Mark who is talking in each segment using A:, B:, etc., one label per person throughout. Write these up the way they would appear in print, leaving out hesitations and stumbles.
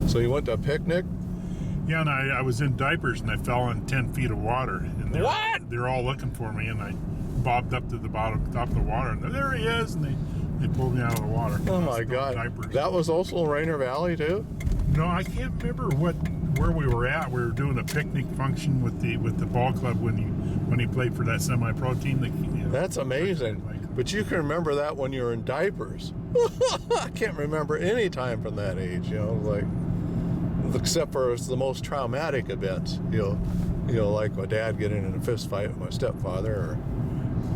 A: So you went to a picnic?
B: Yeah, and I was in diapers and I fell in 10 feet of water. And they're all looking for me, and I bobbed up to the top of the water, and there he is, and they pulled me out of the water.
A: Oh my God!
B: Diapers.
A: That was also in Rainier Valley too?
B: No, I can't remember where we were at. We were doing a picnic function with the ball club when he played for that semi-pro team.
A: That's amazing. But you can remember that when you were in diapers. I can't remember any time from that age. Except for it's the most traumatic events. Like my dad getting in a fist fight with my stepfather,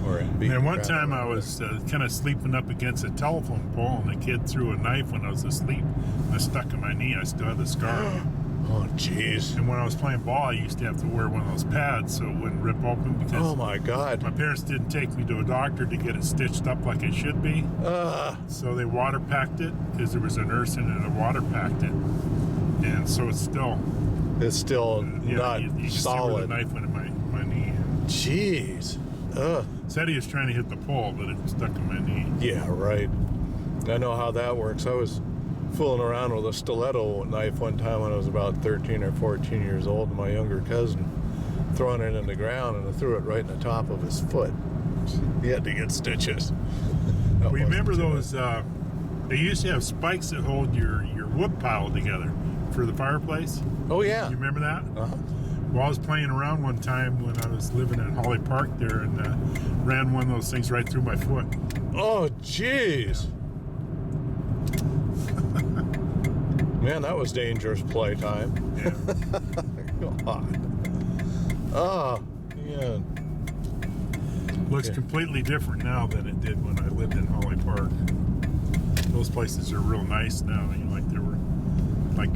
A: or
B: and one time I was kind of sleeping up against a telephone pole, and a kid threw a knife when I was asleep. I stuck in my knee. I still had the scar.
A: Oh, jeez.
B: And when I was playing ball, I used to have to wear one of those pads so it wouldn't rip open, because
A: oh my God,
B: my parents didn't take me to a doctor to get it stitched up like it should be. So they water packed it, because there was a nurse in it that water packed it, and so it's still
A: not
B: you
A: solid.
B: The knife went in my knee.
A: Jeez.
B: Said he was trying to hit the pole, but it stuck in my knee.
A: Yeah, right. I know how that works. I was fooling around with a stiletto knife one time when I was about 13 or 14 years old, and my younger cousin throwing it in the ground, and I threw it right in the top of his foot. He had to get stitches.
B: Remember those? They used to have spikes that hold your wood pile together for the fireplace.
A: Oh yeah.
B: You remember that?
A: Uh-huh.
B: Well, I was playing around one time when I was living in Holly Park there, and ran one of those things right through my foot.
A: Oh, jeez. Man, that was dangerous playtime.
B: Yeah.
A: God. Oh, yeah.
B: Looks completely different now than it did when I lived in Holly Park. Those places are real nice now. Like they were like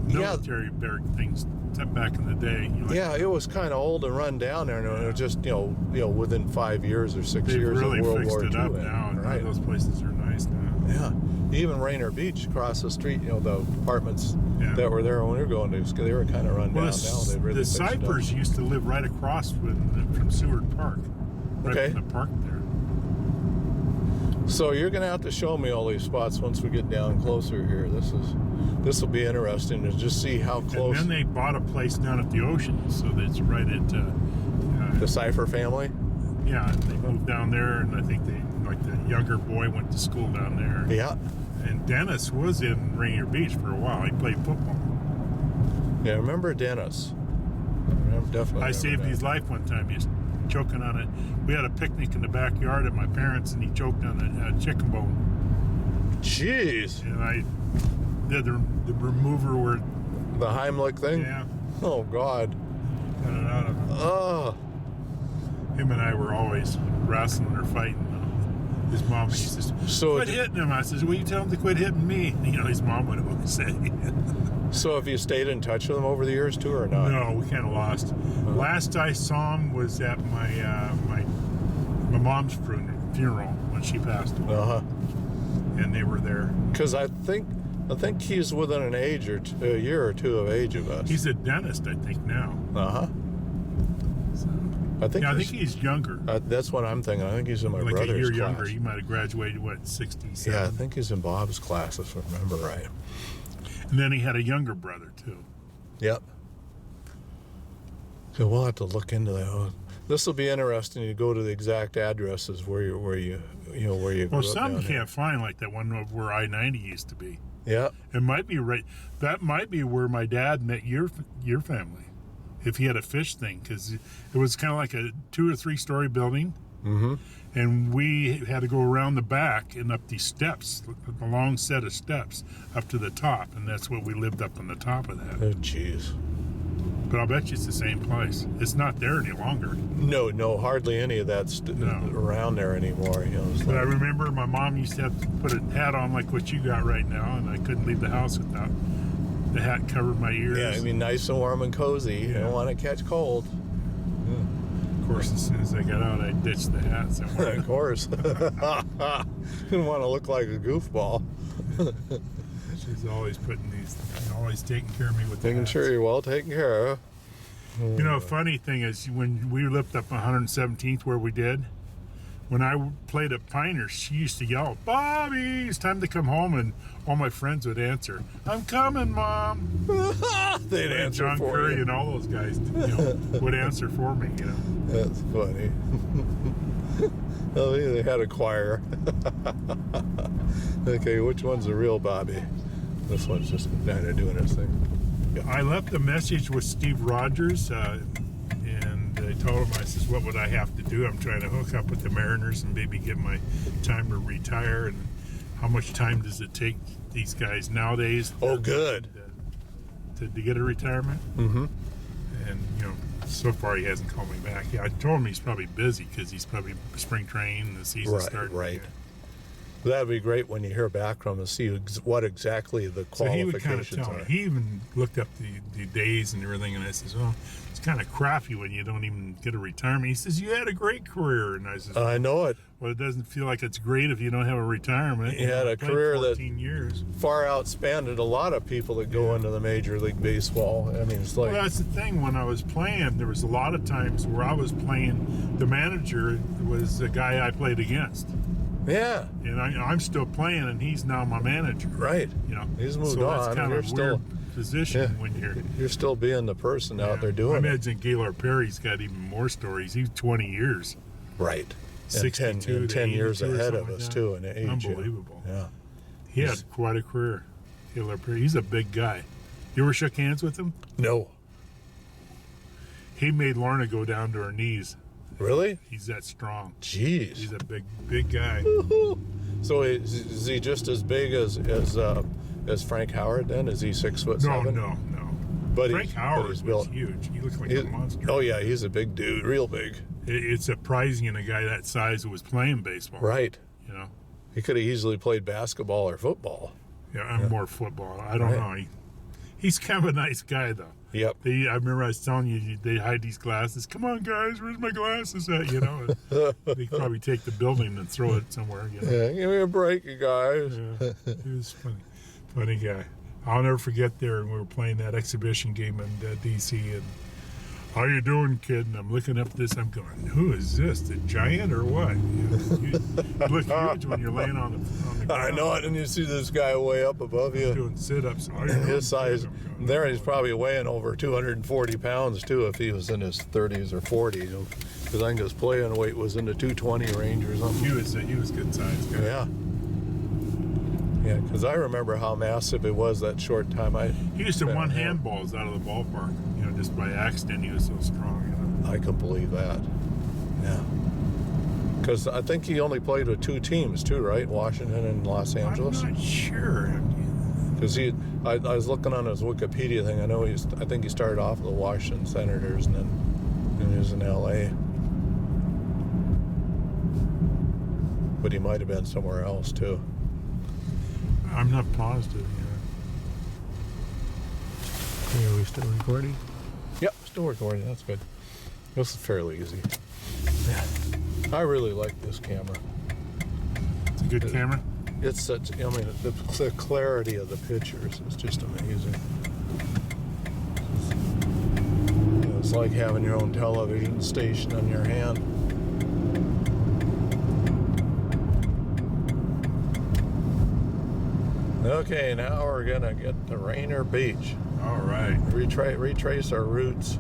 B: military barrack things back in the day.
A: Yeah, it was kind of old and run down there, and it was just within 5 years or 6 years
B: really
A: of World
B: fixed
A: War
B: it
A: II.
B: up now, and
A: right.
B: Those places are nice now.
A: Yeah, even Rainier Beach across the street, the apartments that were there when we were going to, they were kind of run down now. They really
B: the Cyphers used to live right across from Seward Park, right from the park there.
A: So you're going to have to show me all these spots once we get down closer here. This will be interesting to just see how close.
B: And then they bought a place down at the ocean, so that's right at
A: the Cypher family.
B: Yeah, they moved down there, and I think the younger boy went to school down there.
A: Yeah.
B: And Dennis was in Rainier Beach for a while. He played football.
A: Yeah, I remember Dennis.
B: I saved his life one time. He's choking on it. We had a picnic in the backyard at my parents', and he choked on a chicken bone.
A: Jeez.
B: And I did the remover where
A: the Heimlich thing.
B: Yeah.
A: Oh God.
B: Got it out of him.
A: Oh.
B: Him and I were always wrestling or fighting. His mom used to say, quit hitting him. I says, will you tell him to quit hitting me? His mom would always say.
A: So have you stayed in touch with him over the years too, or not?
B: No, we kind of lost. Last I saw him was at my mom's funeral when she passed away. And they were there.
A: Because I think he's within a year or two of age of us.
B: He's a dentist, I think, now.
A: I think
B: he's younger.
A: That's what I'm thinking. I think he's in my brother's class.
B: Like a year younger. He might have graduated, 67?
A: Yeah, I think he's in Bob's class, if I remember right.
B: And then he had a younger brother, too.
A: Yep. So we'll have to look into that. This will be interesting to go to the exact addresses where you grew up.
B: Well, some you can't find, like that one where I-90 used to be.
A: Yeah.
B: It might be right. That might be where my dad met your family, if he had a fish thing, because it was kind of like a 2 or 3 story building.
A: Mm-hmm.
B: And we had to go around the back and up these steps, a long set of steps up to the top, and that's what we lived up on the top of that.
A: Oh, jeez.
B: But I'll bet you it's the same place. It's not there any longer.
A: No, hardly any of that's around there anymore.
B: But I remember my mom used to have to put a hat on like what you got right now, and I couldn't leave the house without the hat covered my ears.
A: Yeah, I mean, nice and warm and cozy. You don't want to catch cold.
B: Of course, as soon as I got out, I ditched the hat somewhere.
A: Of course. Didn't want to look like a goofball.
B: She's always always taking care of me with
A: making sure you're well taken care of.
B: Funny thing is, when we lived up 117th where we did, when I played at Pinehurst, she used to yell, "Bobby, it's time to come home," and all my friends would answer, "I'm coming, Mom."
A: They'd
B: And
A: answer
B: John
A: for
B: Curry
A: you.
B: and all those guys, would answer for me.
A: That's funny. Oh, they had a choir. Okay, which one's the real Bobby? This one's just kind of doing his thing.
B: I left a message with Steve Rogers, and I told him, I says, what would I have to do? I'm trying to hook up with the Mariners and maybe get my time to retire. And how much time does it take these guys nowadays?
A: Oh, good.
B: To get a retirement?
A: Mm-hmm.
B: And, so far he hasn't called me back. Yeah, I told him he's probably busy because he's probably spring training, the season's starting.
A: Right. That'd be great when you hear back from him and see what exactly the
B: So he would
A: qualifications
B: kind of tell me.
A: are.
B: He even looked up the days and everything, and I says, well, it's kind of crappy when you don't even get a retirement. He says, you had a great career. And I says,
A: I know it.
B: well, it doesn't feel like it's great if you don't have a retirement.
A: He had a
B: I played
A: career
B: 14 years.
A: Far outspanned a lot of people that go into the Major League Baseball. I mean, it's like...
B: Well, that's the thing. When I was playing, there was a lot of times where I was playing, the manager was the guy I played against.
A: Yeah.
B: And I'm still playing, and he's now my manager.
A: Right. He's moved
B: so
A: on.
B: that's kind
A: You're
B: of a
A: still...
B: weird position when you're
A: still being the person out there doing
B: I
A: it.
B: imagine Gaylord Perry's got even more stories. He's 20 years.
A: Right.
B: 62
A: and 10 years
B: 82 or
A: ahead of
B: something
A: us,
B: like
A: too, in age.
B: Unbelievable.
A: Yeah.
B: He had quite a career, Gaylord Perry. He's a big guy. You ever shook hands with him?
A: No.
B: He made Lorna go down to her knees.
A: Really?
B: He's that strong.
A: Jeez.
B: He's a big guy.
A: So is he just as big as Frank Howard then? Is he 6'7"?
B: No.
A: But
B: Frank Howard was
A: built
B: huge. He looked like a monster.
A: Oh yeah, he's a big dude, real big.
B: It's surprising in a guy that size who was playing baseball.
A: Right.
B: He
A: could have easily played basketball or football.
B: Yeah, I'm more football. I don't know. He's kind of a nice guy though.
A: Yep.
B: I remember I was telling you they hide these glasses. Come on, guys, where's my glasses at? They probably take the building and throw it somewhere.
A: Yeah, give me a break, you guys.
B: Yeah, he was funny guy. I'll never forget there when we were playing that exhibition game in D.C. and how you doing, kid? And I'm looking up at this. I'm going, who is this? The giant or what? You look huge when you're laying on the ground.
A: I know it, and you see this guy way up above you.
B: Doing sit-ups.
A: His size, there he's probably weighing over 240 pounds, too, if he was in his 30s or 40s. Because I think his playing weight was in the 220 range or something.
B: He was good size guy.
A: Yeah. Yeah, because I remember how massive it was that short time.
B: He used to one handballs out of the ballpark, just by accident. He was so strong.
A: I can believe that. Yeah. Because I think he only played with two teams too, right? Washington and Los Angeles.
B: I'm not sure.
A: Because I was looking on his Wikipedia thing. I think he started off with the Washington Senators, and then he was in L.A. But he might have been somewhere else too.
B: I'm not positive.
A: Are we still recording? Yep, still recording. That's good. This is fairly easy. Yeah. I really like this camera.
B: It's a good camera.
A: It's such, the clarity of the pictures is just amazing. It's like having your own television station on your hand. Okay, now we're gonna get to Rainier Beach.
B: All right.
A: Retrace our roots.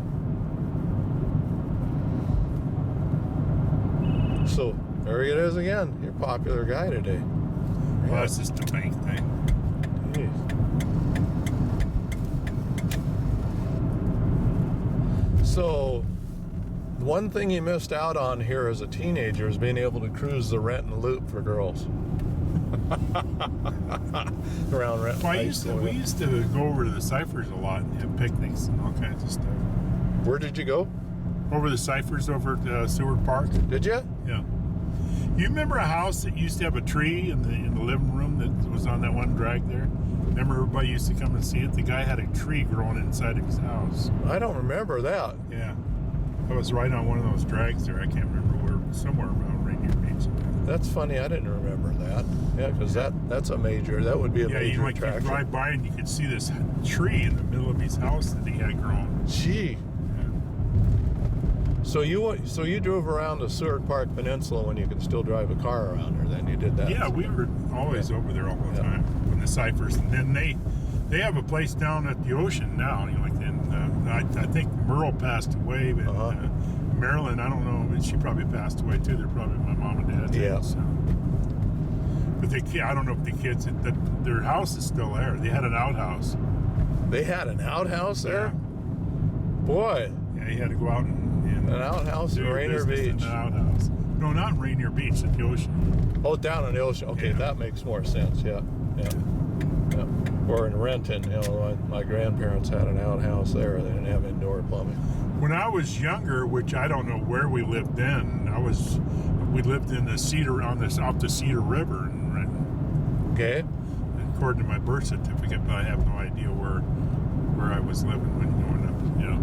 A: So there it is again. Your popular guy today.
B: Well, that's just the bank thing.
A: Jeez. So one thing you missed out on here as a teenager is being able to cruise the Renton Loop for girls. Around Renton.
B: Well, we used to go over to the Cyphers a lot and have picnics and all kinds of stuff.
A: Where did you go?
B: Over the Cyphers over at Seward Park.
A: Did you?
B: Yeah. You remember a house that used to have a tree in the living room that was on that one drag there? Remember everybody used to come and see it? The guy had a tree growing inside of his house.
A: I don't remember that.
B: Yeah. I was right on one of those drags there. I can't remember where, somewhere around Rainier Beach.
A: That's funny. I didn't remember that. Yeah, because that would be a major attraction.
B: You drive by and you could see this tree in the middle of his house that he had grown.
A: Gee.
B: Yeah.
A: So you drove around the Seward Park Peninsula when you could still drive a car around there. Then you did that.
B: Yeah, we were always over there all the time when the Cyphers, and then they have a place down at the ocean now. You know, like I think Merle passed away, but Marilyn, I don't know, but she probably passed away too. They're probably my mom and dad.
A: Yeah.
B: So. But I don't know if the kids, their house is still there. They had an outhouse.
A: They had an outhouse there?
B: Yeah.
A: Boy.
B: Yeah, you had to go out and
A: an outhouse in Rainier Beach.
B: In an outhouse. No, not Rainier Beach, at the ocean.
A: Oh, down on the ocean. Okay, that makes more sense. Yeah. Or in Renton, you know, my grandparents had an outhouse there. They didn't have indoor plumbing.
B: When I was younger, which I don't know where we lived then, we lived in the off the Cedar River in Renton.
A: Okay.
B: According to my birth certificate, but I have no idea where I was living when growing up. You know.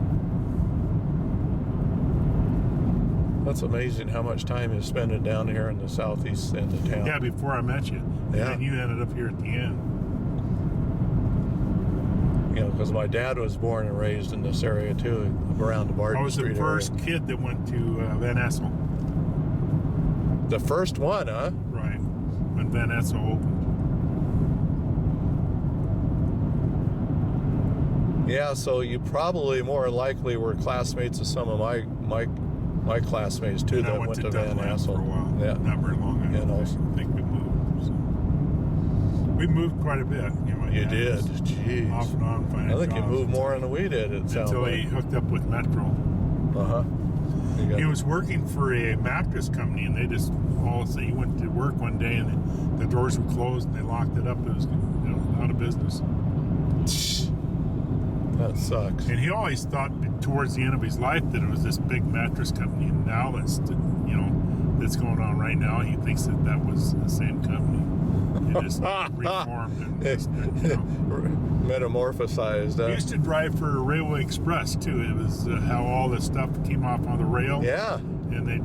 A: That's amazing how much time you're spending down here in the southeast end of town.
B: Yeah, before I met you. And then you ended up here at the end.
A: You know, because my dad was born and raised in this area too, around the Barton Street
B: I was the first kid that went to Van Essel.
A: The first one, huh?
B: Right, when Van Essel opened.
A: Yeah, so you probably more likely were classmates of some of my classmates too that went to Van Essel
B: for a while.
A: Yeah,
B: not very long. I think we moved. So. We moved quite a bit.
A: You did. Jeez.
B: Off and on finding
A: I think you
B: jobs
A: moved more than we did.
B: Until he hooked up with Metro. He was working for a mattress company, and they just he went to work one day, and the doors were closed, and they locked it up. It was out of business.
A: That sucks.
B: And he always thought towards the end of his life that it was this big mattress company, and now that's going on right now. He thinks that was the same company. It just reformed and
A: metamorphosized.
B: He used to drive for Railway Express too. It was how all the stuff came off on the rail.
A: Yeah.
B: And they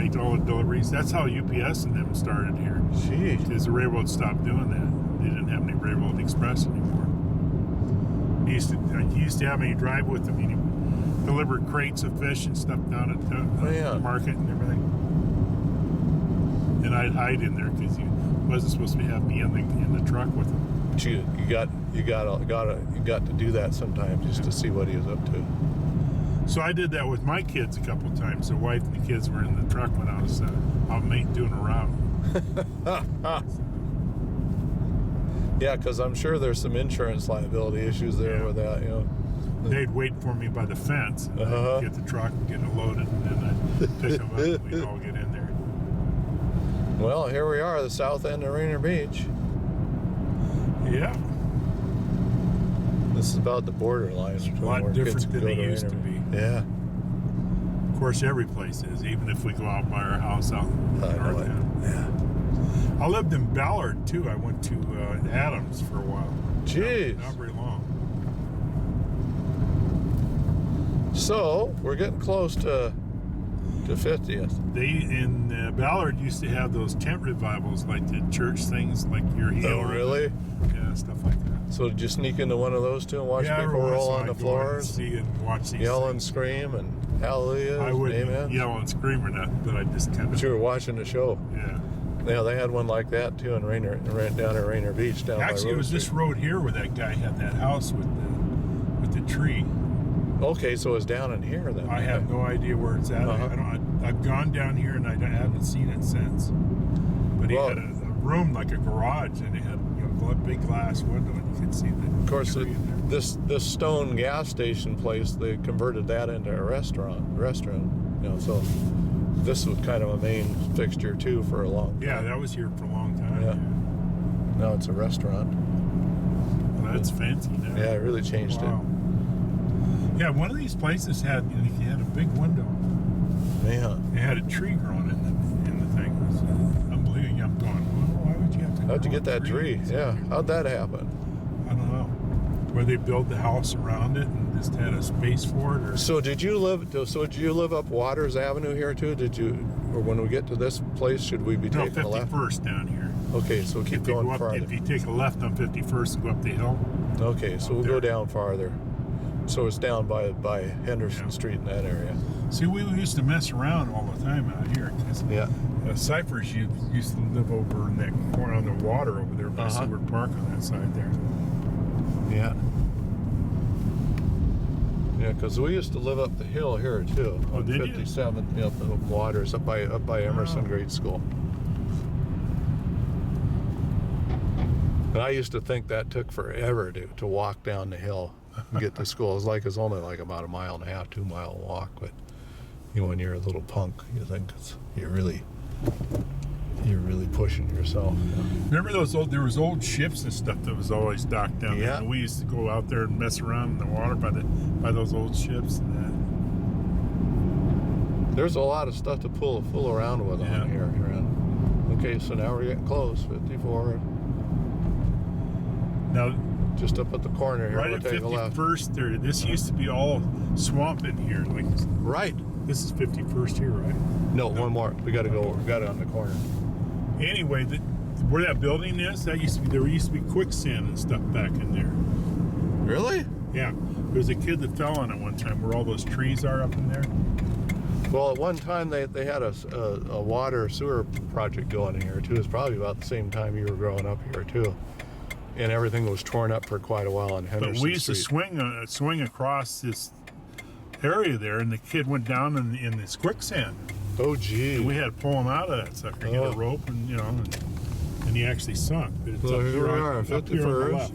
B: made all the deliveries. That's how UPS and them started here.
A: Jeez.
B: Because the railroad stopped doing that. They didn't have any Railroad Express anymore. He used to have me drive with him. He delivered crates of fish and stuff down at the market and everything. And I'd hide in there because he wasn't supposed to have me in the truck with him.
A: But you got to do that sometimes just to see what he was up to.
B: So I did that with my kids a couple of times. The wife and the kids were in the truck when I was out doing a route.
A: Yeah, because I'm sure there's some insurance liability issues there with that. You know,
B: they'd wait for me by the fence. And I'd get the truck and get it loaded, and then I'd pick them up. And we'd all get in there.
A: Well, here we are, the south end of Rainier Beach.
B: Yeah.
A: This is about the borderline.
B: It's a lot different than it used to be.
A: Yeah.
B: Of course, every place is, even if we go out by our house out in North End.
A: Yeah.
B: I lived in Ballard, too. I went to Adams for a while.
A: Jeez.
B: Not very long.
A: So, we're getting close to 50th.
B: They in Ballard used to have those tent revivals, like the church things, like your heel.
A: Oh, really?
B: Yeah, stuff like that.
A: So did you sneak into one of those too and watch people roll on the floors?
B: See and watch these
A: yell
B: things.
A: and scream and hallelujah.
B: I wouldn't
A: amen.
B: yell and scream or nothing, but I just kind of.
A: But you were watching the show.
B: Yeah.
A: Yeah, they had one like that too in Rainier, down at Rainier Beach.
B: Actually, it was this road here where that guy had that house with the tree.
A: Okay, so it's down in here then.
B: I have no idea where it's at. I've gone down here and I haven't seen it since. But he had a room like a garage, and it had a big glass window, and you could see the.
A: Of course, this stone gas station place, they converted that into a restaurant. So this was kind of a main fixture too for a long time.
B: Yeah, that was here for a long time.
A: Yeah. Now it's a restaurant.
B: Well, that's fancy now.
A: Yeah, it really changed it.
B: Yeah, one of these places had a big window.
A: Yeah.
B: It had a tree growing in the thing. It was unbelievable. I'm going, well, why would you have to?
A: How'd you get that tree? Yeah. How'd that happen?
B: I don't know. Where they built the house around it and just had a space for it, or.
A: So did you live up Waters Avenue here too? Or when we get to this place, should we be taking a left?
B: 51st down here.
A: Okay, so keep going farther.
B: If you take a left on 51st and go up the hill.
A: Okay, so we'll go down farther. So it's down by Henderson
B: Yeah.
A: Street in that area.
B: See, we used to mess around all the time out here. 'Cause,
A: Yeah.
B: Cyphers used to live over in that corner on the water over there by Seward Park on that side there.
A: Yeah. Yeah, because we used to live up the hill here too.
B: Oh,
A: on
B: did you?
A: 57th, up the waters, up by Emerson
B: Oh.
A: Grade School. And I used to think that took forever to walk down the hill and get to school. It's only like about a mile and a half, 2 mile walk. But when you're a little punk, you think you're really pushing yourself.
B: Remember there was old ships and stuff that was always docked down there.
A: Yeah.
B: And we used to go out there and mess around in the water by those old ships and that.
A: There's a lot of stuff to fool around with
B: Yeah.
A: on here. Okay, so now we're getting close. 54.
B: Now,
A: Just up at the corner here,
B: right
A: we'll
B: at
A: take a left.
B: 51st there, this used to be all swamp in here. Like
A: Right.
B: this is 51st here, right?
A: No, one more. We got to go. We got it on the corner.
B: Anyway, where that building is, there used to be quicksand and stuff back in there.
A: Really?
B: Yeah, there was a kid that fell on it one time where all those trees are up in there.
A: Well, at one time they had a water sewer project going in here too. It's probably about the same time you were growing up here too. And everything was torn up for quite a while on Henderson
B: But we used
A: Street.
B: to swing across this area there, and the kid went down in this quicksand.
A: Oh, gee.
B: And we had to pull him out of that sucker, get a rope, and and he actually sunk. But it's
A: So
B: up
A: here we
B: on-
A: are,
B: up here on the
A: 51st.
B: left.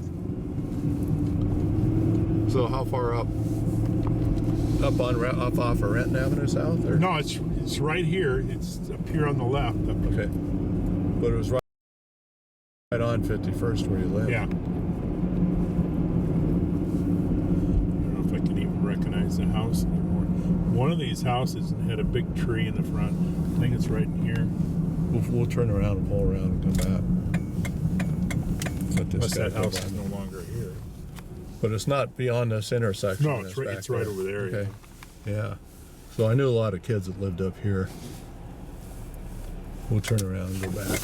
A: So how far up? Up off of Renton Avenue South, or
B: No, it's right here. It's up here on the left.
A: Okay, but it was right on 51st where you live.
B: Yeah. I don't know if I can even recognize the house anymore. One of these houses had a big tree in the front. I think it's right in here.
A: We'll turn around and pull around and come back. Let this
B: Unless
A: guy
B: that
A: go
B: house
A: by.
B: is no longer here.
A: But it's not beyond this intersection.
B: No, it's right.
A: back
B: It's right
A: there.
B: over there.
A: Okay. Yeah. So I knew a lot of kids that lived up here. We'll turn around and go back.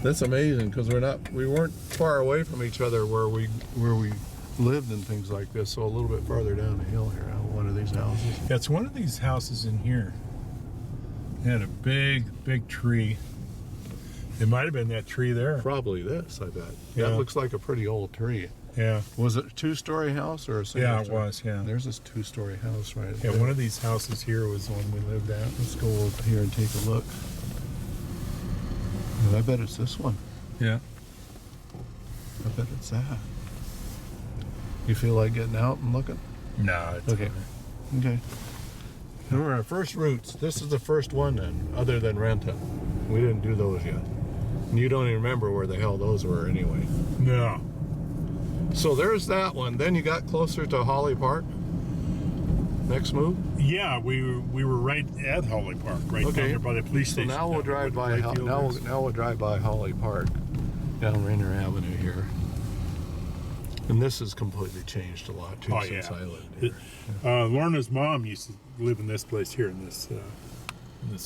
A: That's amazing because we weren't far away from each other where we lived and things like this. So a little bit farther down the hill here, one of these houses.
B: Yeah, it's one of these houses in here. It had a big tree. It might have been that tree there.
A: Probably this, I bet.
B: Yeah.
A: That looks like a pretty old tree.
B: Yeah.
A: Was it a two-story house or a single
B: Yeah, it
A: story?
B: was. Yeah.
A: There's this two-story house right
B: Yeah,
A: there.
B: one of these houses here was the one we lived at.
A: Let's go over here and take a look. And I bet it's this one.
B: Yeah.
A: I bet it's that. You feel like getting out and looking?
B: No, it's
A: Okay. Okay. Here are our first routes. This is the first one then, other than Renton. We didn't do those yet. And you don't even remember where the hell those were anyway.
B: No.
A: So there's that one. Then you got closer to Holly Park. Next move.
B: Yeah, we were right at Holly Park, right down there by the police
A: So
B: station.
A: now we'll drive by.
B: Right field
A: Now
B: is.
A: we'll drive by Holly Park, down Rainier Avenue here. And this has completely changed a lot too
B: Oh,
A: since
B: yeah.
A: I lived here.
B: Lorna's mom used to live in this place here, in this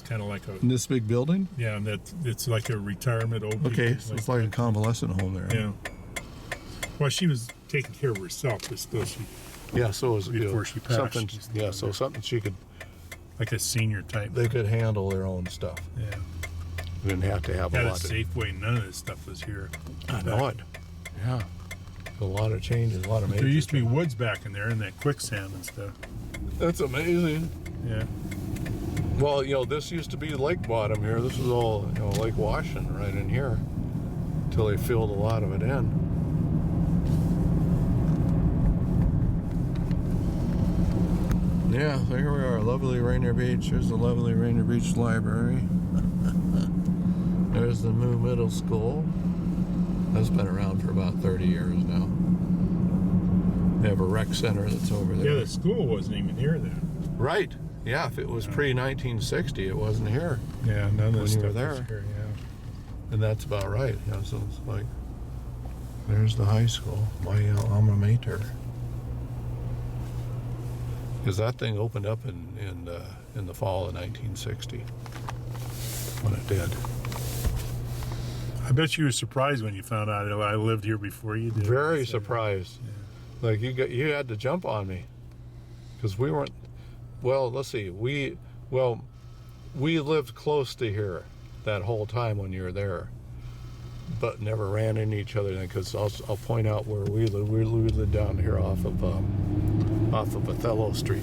B: kind of like a
A: In this big building.
B: yeah, and that it's like a retirement old.
A: Okay,
B: people,
A: so it's like a convalescent home there.
B: yeah. Well, she was taking care of herself, but still, she
A: Yeah. So it was
B: Before she passed,
A: something.
B: she's
A: Yeah.
B: living
A: So
B: there.
A: something she could.
B: like a senior type.
A: They could handle their own stuff.
B: Yeah.
A: They didn't have to have
B: Had
A: a
B: a
A: lot of.
B: Safeway. None of this stuff was here.
A: I know it. Yeah. A lot of changes. A lot of major.
B: There used to be
A: changes.
B: woods back in there, and that quicksand and stuff.
A: That's amazing.
B: Yeah.
A: Well, this used to be lake bottom here. This was all, Lake Washington right in here, until they filled a lot of it in. Yeah, so here we are, lovely Rainier Beach. Here's the lovely Rainier Beach Library. There's the new middle school. That's been around for about 30 years now. They have a rec center that's over there.
B: Yeah, the school wasn't even here then.
A: Right. Yeah, if it was pre-1960, it wasn't here.
B: Yeah, none of
A: When
B: this
A: you were
B: stuff was
A: there.
B: here. Yeah.
A: And that's about right. So it's like, there's the high school, my alma mater. Because that thing opened up in the fall of 1960. When it did.
B: I bet you were surprised when you found out I lived here before you did.
A: Very surprised. Yeah. Like you had to jump on me because we weren't. Well, let's see. We lived close to here that whole time when you were there, but never ran into each other. Because I'll point out where we live. We lived down here off of Othello Street.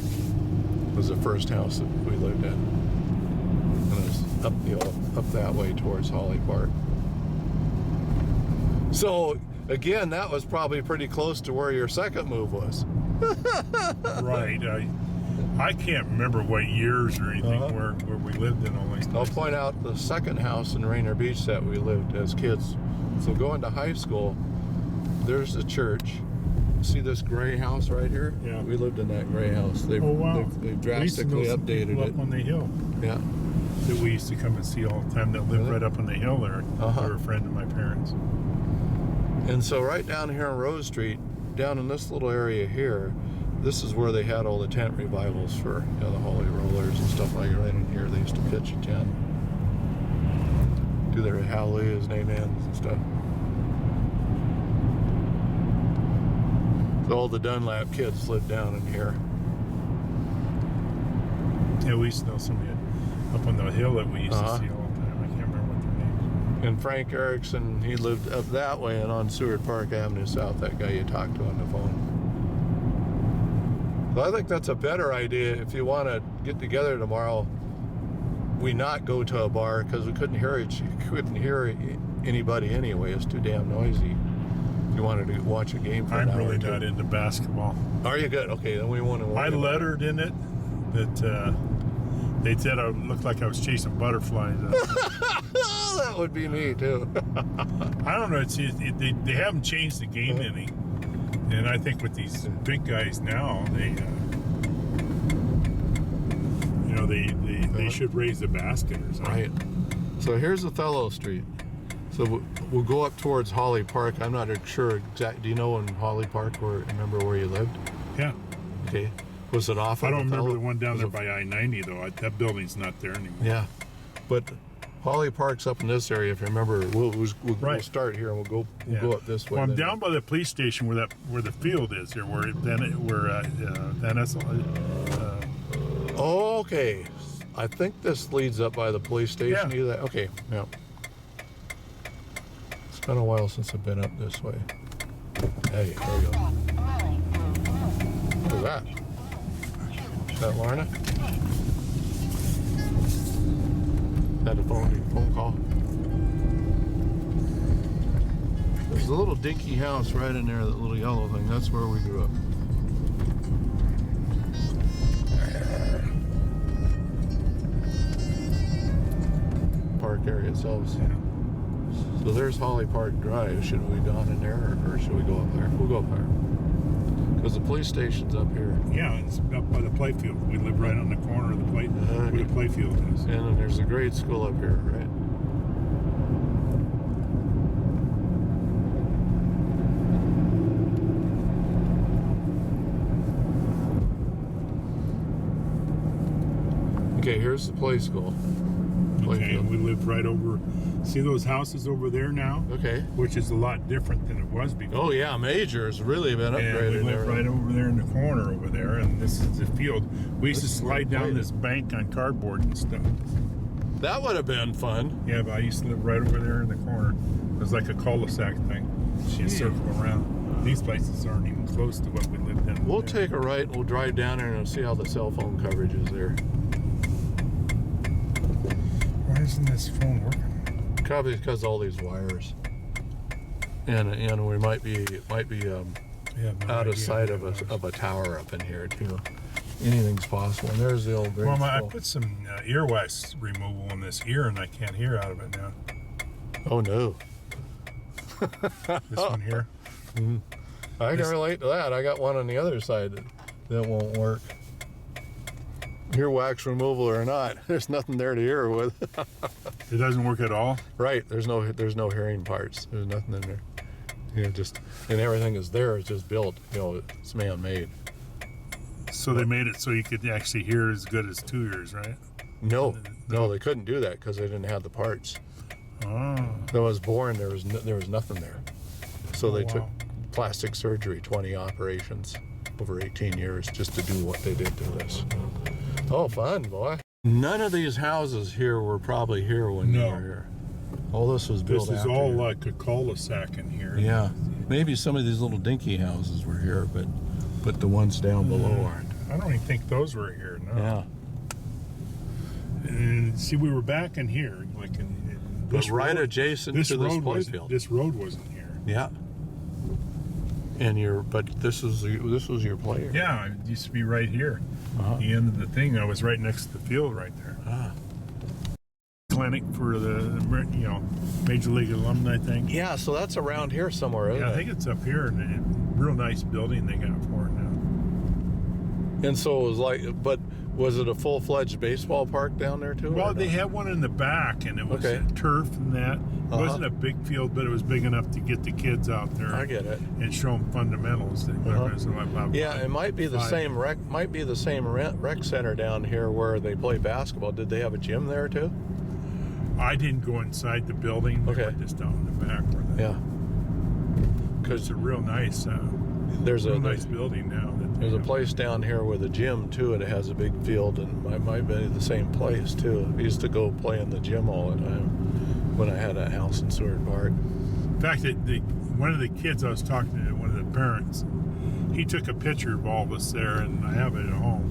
A: Was the first house that we lived in, and it was up that way towards Holly Park. So again, that was probably pretty close to where your second move was.
B: Right. I can't remember what years or anything where we lived in all these places.
A: I'll point out the second house in Rainier Beach that we lived as kids. So going to high school, there's the church. See this gray house right here?
B: Yeah.
A: We lived in that gray house. They've drastically updated it.
B: Up on the hill.
A: Yeah.
B: That we used to come and see all the time. That lived right up on the hill there. They were a friend of my parents.
A: And so right down here on Rose Street, down in this little area here, this is where they had all the tent revivals for the Holy Rollers and stuff like right in here. They used to pitch a tent, do their hallelujahs and amens and stuff. So all the Dunlap kids lived down in here.
B: Yeah, we used to know somebody up on the hill that we used to see all the time. I can't remember what their names.
A: And Frank Erickson, he lived up that way and on Seward Park Avenue South, that guy you talked to on the phone. So I think that's a better idea if you want to get together tomorrow. We not go to a bar because we couldn't hear anybody anyway. It's too damn noisy. If you wanted to watch a game for an hour
B: I'm really
A: or two.
B: not into basketball.
A: Are you good? Okay, then we want to.
B: I lettered in it that they said I looked like I was chasing butterflies.
A: That would be me too.
B: I don't know. They haven't changed the game any, and I think with these big guys now, they should raise the basket or something.
A: Right. So here's Othello Street. So we'll go up towards Holly Park. I'm not sure exact. Do you know in Holly Park remember where you lived?
B: Yeah.
A: Okay. Was it off?
B: I
A: of
B: don't
A: Othello?
B: remember the one down there by I-90 though. That building's not there anymore.
A: Yeah. But Holly Park's up in this area. If you remember, we'll start here and we'll go up this way.
B: Well, I'm down by the police station where the field is here, where that's.
A: Okay. I think this leads up by the police station.
B: Yeah.
A: Either. Okay. Yeah. It's been a while since I've been up this way. Hey, there we go. What was that? Is that Lorna? Is that a phone call? There's a little dinky house right in there, that little yellow thing. That's where we grew up. Park area itself. So there's Holly Park Drive. Should we go in there or should we go up there? We'll go up there. Because the police station's up here.
B: Yeah, it's up by the playfield. We live right on the corner of the where the playfield is.
A: And then there's a grade school up here, right? Okay, here's the play school.
B: Okay, and we live right over. See those houses over there now?
A: Okay.
B: Which is a lot different than it was before.
A: Oh yeah, Major's really been upgraded.
B: And we live right over there in the corner over there, and this is the field. We used to slide down this bank on cardboard and stuff.
A: That would have been fun.
B: Yeah, but I used to live right over there in the corner. It was like a cul-de-sac thing. You circle around. These places aren't even close to what we lived in.
A: We'll take a right and we'll drive down there and see how the cell phone coverage is there.
B: Why isn't this phone working?
A: Probably because all these wires, and we might be out of sight of a tower up in here too. Anything's possible. And there's the old grade
B: Well, I
A: school.
B: put some earwax removal in this ear, and I can't hear out of it now.
A: Oh no!
B: This one here.
A: I can relate to that. I got one on the other side that won't work. Earwax removal or not, there's nothing there to hear with.
B: It doesn't work at all.
A: Right. There's no hearing parts. There's nothing in there. And everything is there. It's just built. It's man-made.
B: So they made it so you could actually hear as good as 2 ears, right?
A: No, they couldn't do that because they didn't have the parts. I was born, there was nothing there. So they took
B: wow.
A: plastic surgery, 20 operations over 18 years just to do what they did to this. Oh, fun, boy. None of these houses here were probably here when you
B: No.
A: were here. All this was built
B: This is
A: after
B: all
A: you.
B: like a cul-de-sac in here.
A: Yeah, maybe some of these little dinky houses were here, but the ones down below aren't.
B: I don't even think those were here. No.
A: Yeah.
B: And see, we were back in here, like in
A: But right adjacent to this play field.
B: This road wasn't here.
A: Yeah. And this was your play area.
B: Yeah, it used to be right here.
A: Uh-huh.
B: The end of the thing, I was right next to the field right there.
A: Ah.
B: Clinic for the Major League alumni thing.
A: Yeah, so that's around here somewhere, isn't
B: Yeah, I
A: it?
B: think it's up here, and a real nice building they got for it now.
A: And so it was like, but was it a full-fledged baseball park down there too?
B: Well,
A: or
B: they
A: no?
B: had one in the back, and it was
A: Okay.
B: turf and that. It
A: Uh-huh.
B: wasn't a big field, but it was big enough to get the kids out there.
A: I get it.
B: And show them fundamentals.
A: Yeah, it might be the same rec center down here where they play basketball. Did they have a gym there too?
B: I didn't go inside the building.
A: Okay.
B: They were just out in the back.
A: Yeah.
B: It's a real nice,
A: There's
B: nice building now.
A: There's a place down here with a gym too. It has a big field, and it might be the same place too. I used to go play in the gym all the time when I had a house in Seward Park.
B: In fact, one of the kids I was talking to, one of the parents, he took a picture of all of us there, and I have it at home.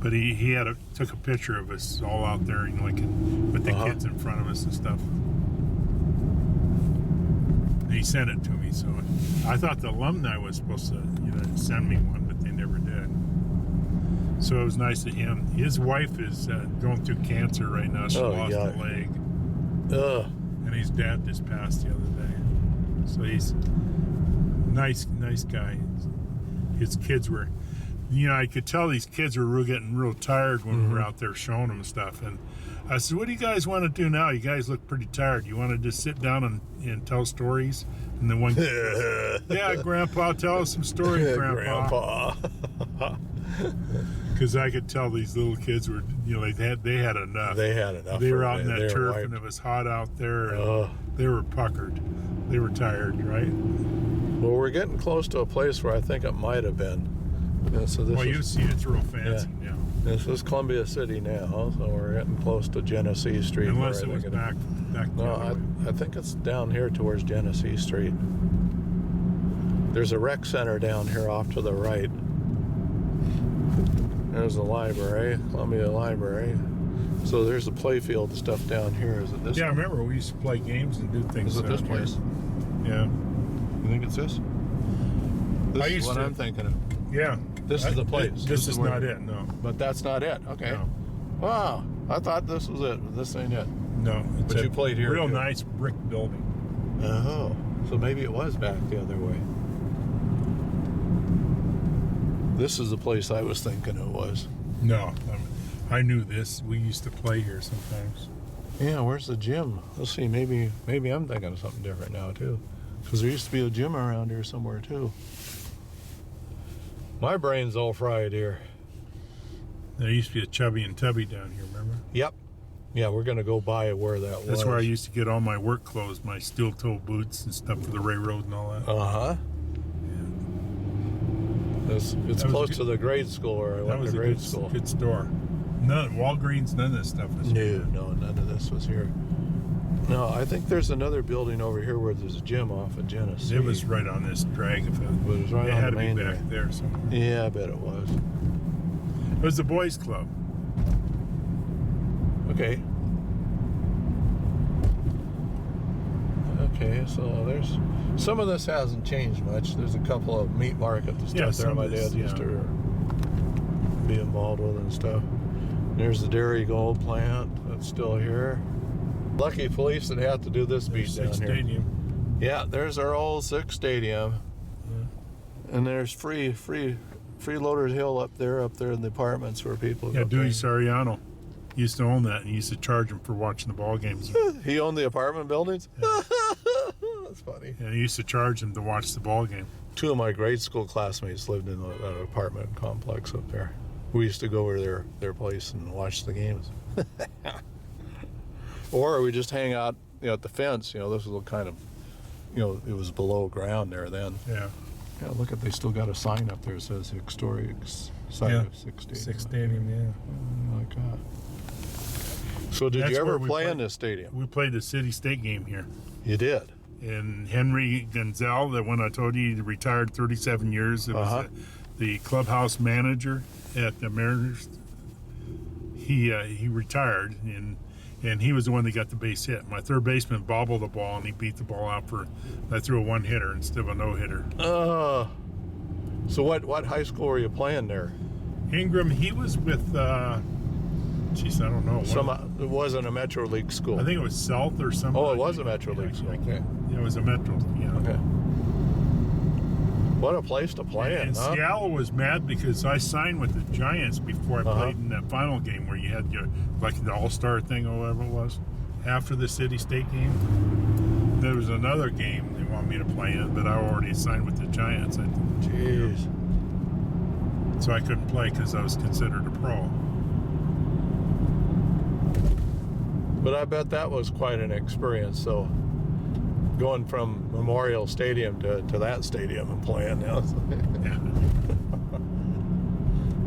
B: But he took a picture of us all out there, with the kids in front of us and stuff. And he sent it to me, so I thought the alumni was supposed to, send me one, but they never did. So it was nice of him. His wife is going through cancer right now. She lost a leg.
A: Ugh.
B: And his dad just passed the other day. So he's nice guy. His kids were, I could tell these kids were getting real tired when we were out there showing them stuff. And I said, what do you guys want to do now? You guys look pretty tired. You want to just sit down and tell stories? And the one kid goes, yeah, Grandpa, tell us some stories, Grandpa. Because I could tell these little kids were, they had enough.
A: They had enough.
B: They were out in that turf, and it was hot out there, and they were puckered. They were tired, right?
A: Well, we're getting close to a place where I think it might have been. Yeah, so this
B: You see, it's real fancy now.
A: This is Columbia City now, so we're getting close to Genesee Street.
B: Unless it was back
A: No,
B: the other way.
A: I think it's down here towards Genesee Street. There's a rec center down here off to the right. There's the library, Columbia Library. So there's the playfield stuff down here. Is it this?
B: Yeah, I remember we used to play games and do things.
A: Is it this
B: down here.
A: place?
B: Yeah.
A: You think it's this? This is what I'm thinking of.
B: Yeah.
A: This is the place.
B: This is
A: where-
B: not it, no.
A: But that's not it. Okay.
B: No.
A: Wow. I thought this was it, but this ain't it.
B: No. It's
A: But
B: a
A: you played here,
B: real
A: too.
B: nice brick building.
A: Oh. So maybe it was back the other way. This is the place I was thinking it was.
B: No. I knew this. We used to play here sometimes.
A: Yeah, where's the gym? Let's see, maybe I'm thinking of something different now too. Because there used to be a gym around here somewhere too. My brain's all fried here.
B: There used to be a Chubby and Tubby down here, remember?
A: Yep. Yeah, we're gonna go by where that was.
B: That's where I used to get all my work clothes, my steel toe boots and stuff for the railroad and all that.
A: Uh-huh. It's close to the grade school where I went to grade school.
B: Good store. Walgreens, none of this stuff was here.
A: No, none of this was here. No, I think there's another building over here where there's a gym off of Genesee.
B: It was right on this drag. It
A: was right on
B: had
A: the
B: to
A: main
B: be back
A: drag.
B: there somewhere.
A: Yeah, I bet it was.
B: It was the boys' club.
A: Okay. Okay, so there's some of this hasn't changed much. There's a couple of meat market stuff there
B: some
A: my
B: of this,
A: dad used to be involved with and stuff. There's the Dairy Gold plant that's still here. Lucky police that have to do this beat down
B: Six
A: here.
B: Stadium.
A: Yeah, there's our old Six Stadium. Yeah. And there's Freeloaders Hill up there in the apartments where people
B: Yeah,
A: go
B: Dewey
A: pay.
B: Sariano used to own that, and he used to charge them for watching the ball games.
A: He owned the apartment buildings?
B: Yeah.
A: That's funny.
B: And he used to charge them to watch the ball game.
A: 2 of my grade school classmates lived in that apartment complex up there. We used to go to their place and watch the games. Or we just hang out, at the fence. This was kind of, it was below ground there then.
B: Yeah.
A: Yeah, look at, they still got a sign up there that says historic site of Six Stadium.
B: Six Stadium, yeah.
A: Like that. So did you ever play in this stadium?
B: We played the city state game here.
A: You did?
B: And Henry Gonzalez, the one I told you, he retired 37 years. It was the clubhouse manager at the Mariners. He retired, and he was the one that got the base hit. My third baseman bobbled the ball, and he beat the ball out I threw a one-hitter instead of a no-hitter.
A: So what high school were you playing there?
B: Ingram, he was with, I don't know.
A: It wasn't a Metro League school.
B: I think it was South or something.
A: Oh, it was a Metro League school. Okay.
B: It was a Metro, yeah.
A: Okay. What a place to play in,
B: And Seattle was mad because I signed with the Giants before I played in that final game where you had the All-Star thing or whatever it was. After the city-state game, there was another game they wanted me to play in, but I already signed with the Giants.
A: Jeez.
B: So I couldn't play because I was considered a pro.
A: But I bet that was quite an experience. So going from Memorial Stadium to that stadium and playing now.
B: Yeah.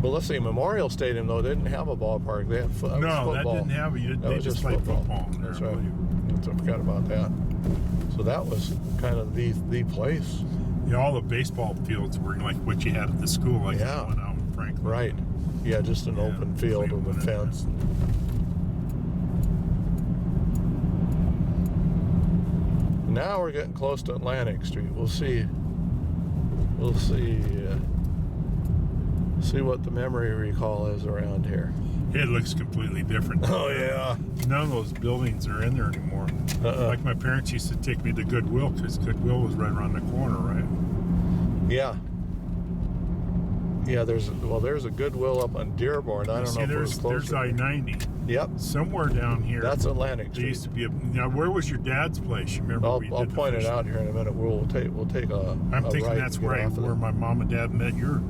A: Well, let's see. Memorial Stadium though didn't have a ballpark. They had football.
B: That didn't have it. They just played football.
A: That's right. I forgot about that. So that was kind of the place.
B: Yeah, all the baseball fields were like what you had at the school, like one out in Franklin.
A: Right. Yeah, just an open field with a fence. Now we're getting close to Atlantic Street. We'll see. See what the memory recall is around here.
B: It looks completely different.
A: Oh yeah.
B: None of those buildings are in there anymore. Like my parents used to take me to Goodwill because Goodwill was right around the corner, right?
A: Yeah. Yeah, there's a Goodwill up on Dearborn. I don't know if it was closer.
B: There's I-90.
A: Yep.
B: Somewhere down here.
A: That's Atlantic Street.
B: There used to be now, where was your dad's place? You remember?
A: I'll point it out here in a minute. We'll take a.
B: I'm thinking
A: right
B: that's where my mom and dad met your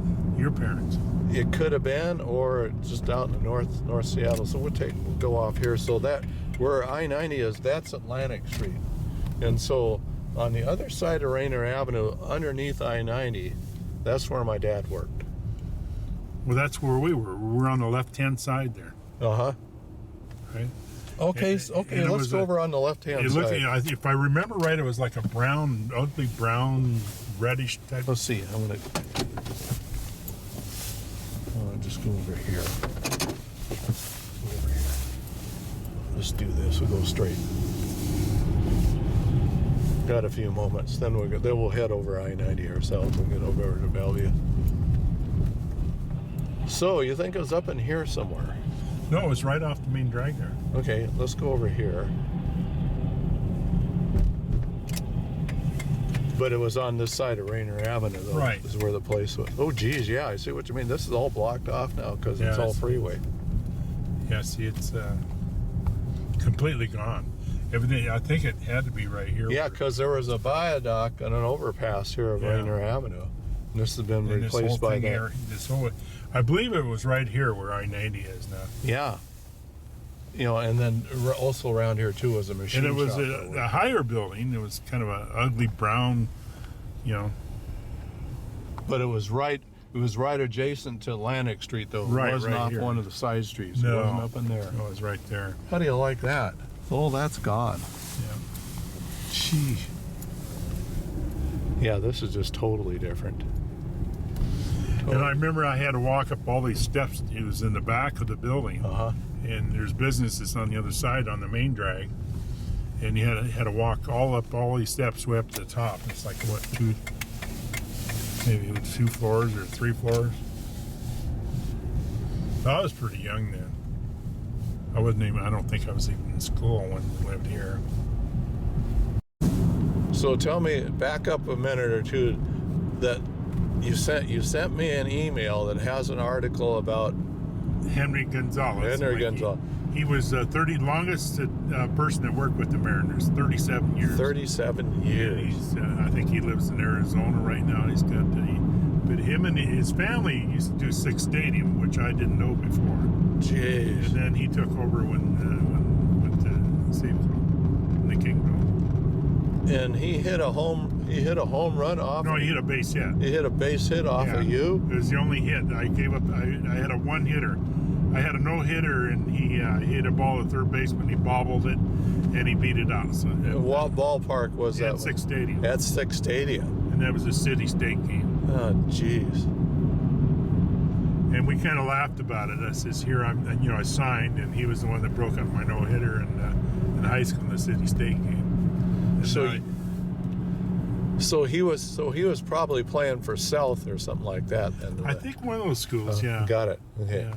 B: parents.
A: It could have been, or just out in the North Seattle. So we'll go off here. So that where I-90 is, that's Atlantic Street, and so on the other side of Rainier Avenue, underneath I-90, that's where my dad worked.
B: Well, that's where we were. We were on the left-hand side there. Right.
A: Okay. Let's go over on the left-hand side.
B: If I remember right, it was like a brown, ugly brown, reddish type.
A: Let's see. I'm gonna just go over here. Let's do this. We'll go straight. Got a few moments. Then we'll head over I-90 ourselves. We'll get over to Bellevue. So you think it was up in here somewhere?
B: No, it was right off the main drag there.
A: Okay, let's go over here. But it was on this side of Rainier Avenue, though.
B: Right.
A: This is where the place was. Oh, geez, yeah, I see what you mean. This is all blocked off now because it's all freeway.
B: Yeah, see, it's completely gone. Everything. I think it had to be right here.
A: Yeah, because there was a viaduct and an overpass here of Rainier Avenue. And this has been replaced by that.
B: I believe it was right here where I-90 is now.
A: Yeah. And then also around here too was a machine shop.
B: And it was a higher building. It was kind of an ugly brown,
A: But it was right adjacent to Atlantic Street, though.
B: Right,
A: it wasn't off
B: here.
A: One of the side streets.
B: No.
A: It wasn't up in there.
B: No, it was right there.
A: How do you like that? Oh, that's gone.
B: Yeah.
A: Gee. Yeah, this is just totally different.
B: And I remember I had to walk up all these steps. It was in the back of the building. And there's businesses on the other side on the main drag. And you had to walk all these steps way up to the top. It's like, what, maybe it was 2 floors or 3 floors. I was pretty young then. I don't think I was even in school when we lived here.
A: So tell me, back up a minute or two, that you sent me an email that has an article about
B: Henry Gonzalez. He was the longest person that worked with the Mariners, 37 years.
A: 37 years.
B: I think he lives in Arizona right now. He's got the But him and his family used to do Six Stadium, which I didn't know before.
A: Jeez.
B: And then he took over when went to Safeville, the Kingdom.
A: And he hit a home run off.
B: No, he hit a base hit.
A: He hit a base hit off of you.
B: It was the only hit. I gave up. I had a one hitter. I had a no hitter, and he hit a ball at third baseman. He bobbled it, and he beat it out. So
A: What ballpark was that?
B: at Six Stadium.
A: At Six Stadium.
B: And that was a city-state game.
A: Oh, jeez.
B: And we kind of laughed about it. I says, "Here I signed," and he was the one that broke up my no hitter in high school in the city-state game. And
A: So he was probably playing for South or something like that.
B: I think one of those schools. Yeah.
A: Got it. Okay.
B: Yeah.